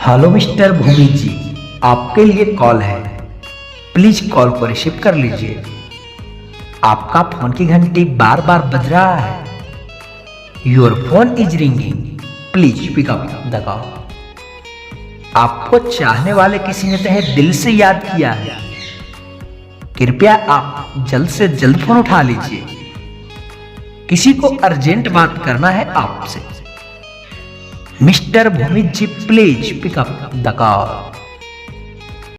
Hello mister Bhumi जी, आपके लिए call है। प्लीज कॉल को रिसीव कर लीजिए। आपका फोन की घंटी बार बार बज रहा है। Your phone is ringing, please pick up the call. आपको चाहने वाले किसी ने तहे दिल से याद किया है। कृपया आप जल्द से जल्द फोन उठा लीजिए। किसी को अर्जेंट बात करना है आपसे। Mister Bhumi ji, please pick up the call.